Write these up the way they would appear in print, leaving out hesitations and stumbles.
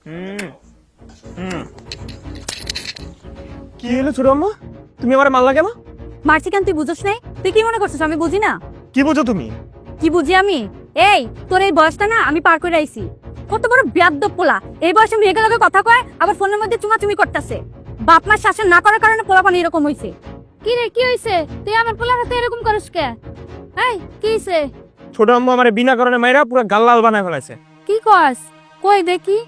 কি হলো ছোট আম্মা, তুমি আমার মারলা কেন? মারছি কেন তুই বুঝছ নাই? তুই কি মনে করছিস আমি বুঝি না? কি বুঝো তুমি? কি বুঝি আমি? এই তোর এই বয়সটা না আমি পার করে আইছি। কত বড় বেয়াদব পোলা, এই বয়সে মেয়েকে লগে কথা কয় আবার ফোনের মধ্যে চুমাচুমি করতেছে। বাপ মা শাসন না করার কারণে পোলাপানি এরকম হইছে। কি রে কি হইছে? তুই আমার পোলার হাতে এরকম করিস কে? এই কি হইছে? ছোট আম্মা আমারে বিনা কারণে মাইরা পুরো গাল লাল বানায় ফেলাইছে। কি কস? কই দেখি।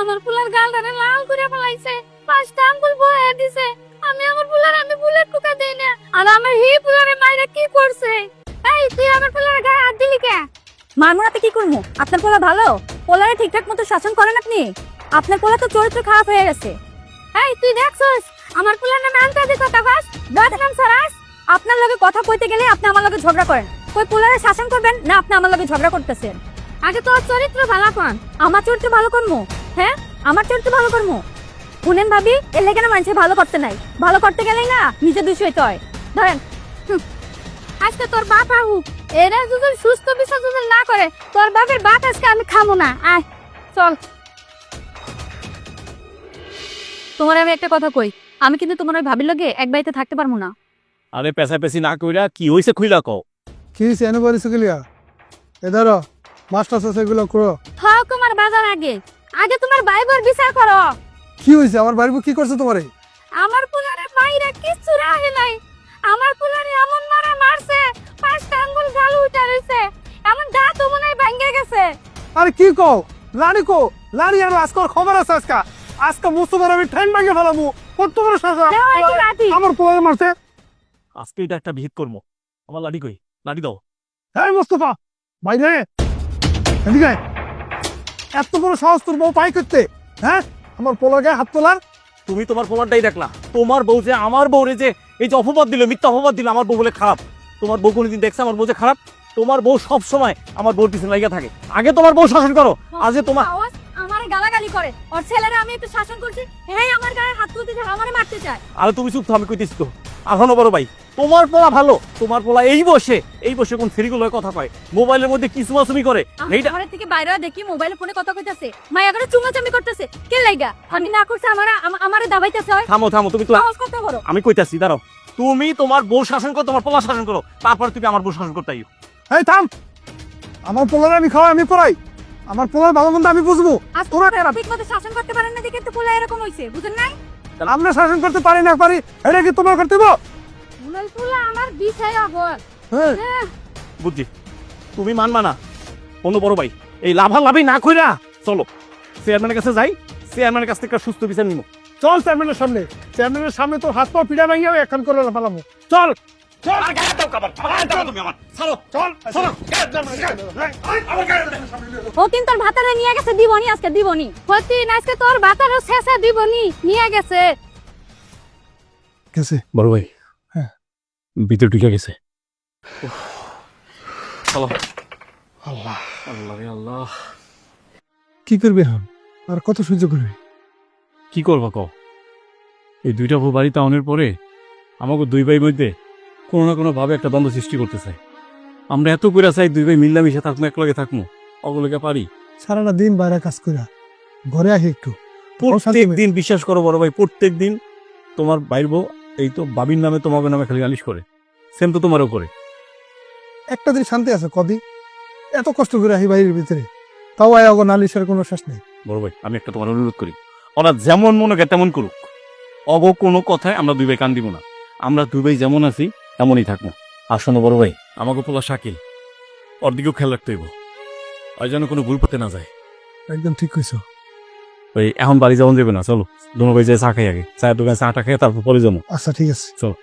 আমার পোলার গালটারে লাল করে ফেলাইছে, পাঁচটা আঙ্গুল বয়ে দিছে। আমি আমার পোলার আমি বুলেট টুকা দেই না, আর আমার হি পোলারে মাইরা কি করছে? এই তুই আমার পোলার গায়ে হাত দিলি কে? মারমুনাতে কি করমু? আপনার পোলা ভালো, পোলারে ঠিকঠাক মতো শাসন করেন আপনি? আপনার পোলা তো চরিত্র খারাপ হয়ে গেছে। এই তুই দেখছস আমার পোলার নামে আনতাদি কথা কস, বদনাম ছড়াস। আপনার লগে কথা কইতে গেলে আপনি আমার লগে ঝগড়া করেন। কই পোলারে শাসন করবেন না আপনি আমার লগে ঝগড়া করতেছেন? আগে তোর চরিত্র ভালো কর। আমার চরিত্র ভালো করমু? হ্যাঁ, আমার চরিত্র ভালো করমু? শুনেন ভাবি, এর লেগে না মানুষের ভালো করতে নাই, ভালো করতে গেলেই না নিজে দোষ হইতে হয়। ধরেন আজকে তোর বাপ আহুক, এরা যদি সুস্থ বিসর্জন না করে তোর বাপের ভাত আজকে আমি খামো না। আয় চল। তোমার আমি একটা কথা কই, আমি কিন্তু তোমার ওই ভাবির লগে এক বাড়িতে থাকতে পারবো না। আরে পেশাপেশি না কইরা কি হইছে খুইলা কও। কি হয়েছে এনে বলিস গেলিয়া? এ ধরো মাস্টার আছে এগুলো করো। হক তোমার বাজার আগে, আগে তোমার ভাইবোর বিচার করো। কি হয়েছে? আমার বাড়ি কি করছে তোমারে? আমার পোলারে মাইরা কিচ্ছু রাহে নাই। আমার পোলারে এমন মারা মারছে, পাঁচটা আঙ্গুল গাল উঠা রইছে, এমন দাঁতও মনে হয় ভাঙ্গে গেছে। আরে কি কও? লাড়ি কো লাড়ি আর আজকাল খবর আছে আজকে মুস্তফার আমি ঠ্যাং ভাঙে ফেলামু। কত বড় শাসা দেও একটু লাঠি। আমার পোলারে মারছে। আজকে এটা একটা বিহিত করবো। আমার লাঠি কই? লাঠি দাও। হ্যাঁ মুস্তফা বাইরে এদিকে আয়। এত বড় সাহস তোর বউ পাই করতে? হ্যাঁ, আমার পোলার গায়ে হাত তোলার? তুমি তোমার প্রমাণটাই দেখলা। তোমার বউ যে আমার বউরে যে এই যে অপবাদ দিল, মিথ্যা অপবাদ দিল আমার বউ বলে খারাপ। তোমার বউ কোনোদিন দেখছে আমার বউ যে খারাপ? তোমার বউ সব সময় আমার বউর পিছনে লাগিয়ে থাকে। আগে তোমার বউ শাসন করো, আজ যে তোমার আওয়াজ আমারে গালাগালি করে। ওর ছেলেরা আমি একটু শাসন করছি, হ্যাঁ আমার গায়ে হাত তুলতে চায়, আমারে মারতে চায়। আরে তুমি চুপ তো, আমি কইতেছি তো। এখনো বড় ভাই, তোমার পোলা ভালো। তোমার পোলা এই বসে কোন ফেরিগুলো কথা কয়, মোবাইলের মধ্যে কি চুমাচুমি করে। এইটা ঘরের থেকে বাইরে দেখি মোবাইলে ফোনে কথা কইতাছে, মায়া করে চুমাচামি করতেছে। কে লাইগা? আমি না করছে আমারে দাবাইতেছে। হয় থামো থামো, তুমি তো আওয়াজ করতে বড়। আমি কইতাছি দাঁড়াও। তুমি তোমার বউ শাসন করো, তোমার পোলা শাসন করো, তারপর তুমি আমার বউ শাসন করতে আইও। এই থাম, আমার পোলারে আমি খাওয়াই আমি পড়াই, আমার পোলার ভালো মন্দ আমি বুঝবো। আজ তোরা ঠিকমতো শাসন করতে পারেন না দেখে তো পোলা এরকম হইছে, বুঝেন নাই? আমরা শাসন করতে পারি না পারি, এটা কি তোমার করতে হবে? পোলা আমার বিষয় অগর। হ্যাঁ বুঝছি, তুমি মানবা না। কোনো বড় ভাই এই লাভালাভি না কইরা চলো চেয়ারম্যানের কাছে যাই, চেয়ারম্যানের কাছ থেকে একটা সুস্থ বিচার নিব। চল চেয়ারম্যানের সামনে, চেয়ারম্যানের সামনে তোর হাত পা পিড়া ভাঙিয়ে এখন করে ফেলামো। চল চল ও কিন্তু তোর ভাতারে নিয়ে গেছে, দিবনি আজকে দিবনি। হতি আজকে তোর ভাতারে শেষে দিবনি, নিয়ে গেছে। গেছে বড় ভাই, হ্যাঁ ভিতরে ঢুকে গেছে। চলো। আল্লাহ আল্লাহ রে আল্লাহ, কি করবে এখন? আর কত সহ্য করবে? কি করবা কও? এই দুইটা বউ বাড়িতে আনার পরে আমাকে দুই ভাই মধ্যে কোনো না কোনো ভাবে একটা দ্বন্দ্ব সৃষ্টি করতে চাই। আমরা এত করে চাই দুই ভাই মিল্লামিশে থাকবো, একলগে থাকবো, অগলগে পারি? সারাটা দিন বাইরে কাজ করে ঘরে আসি একটু প্রত্যেক দিন, বিশ্বাস করো বড় ভাই, প্রত্যেক দিন তোমার বাইর বউ এই তো বাবির নামে তোমাকে নামে খালি নালিশ করে। সেম তো তোমারও করে। একটা দিন শান্তি আছে কদিন? এত কষ্ট করে আসি বাইরের ভিতরে, তাও আয় অগ নালিশের কোনো শেষ নেই। বড় ভাই, আমি একটা তোমার অনুরোধ করি, ওরা যেমন মনে করে তেমন করুক, অগ কোনো কথায় আমরা দুই ভাই কান দিব না। আমরা দুই ভাই যেমন আছি এমনই থাকবো। আর শোনো বড় ভাই, আমাকে পোলা শাকিল, ওর দিকেও খেয়াল রাখতে হইব, ওই যেন কোনো ভুল পথে না যায়। একদম ঠিক কইছো। ওই এখন বাড়ি যাওয়া যাবে না, চলো দুনো ভাই যাই চা খাই আগে, চায়ের দোকানে চাটা খেয়ে তারপর পরে যাবো। আচ্ছা ঠিক আছে। চলো।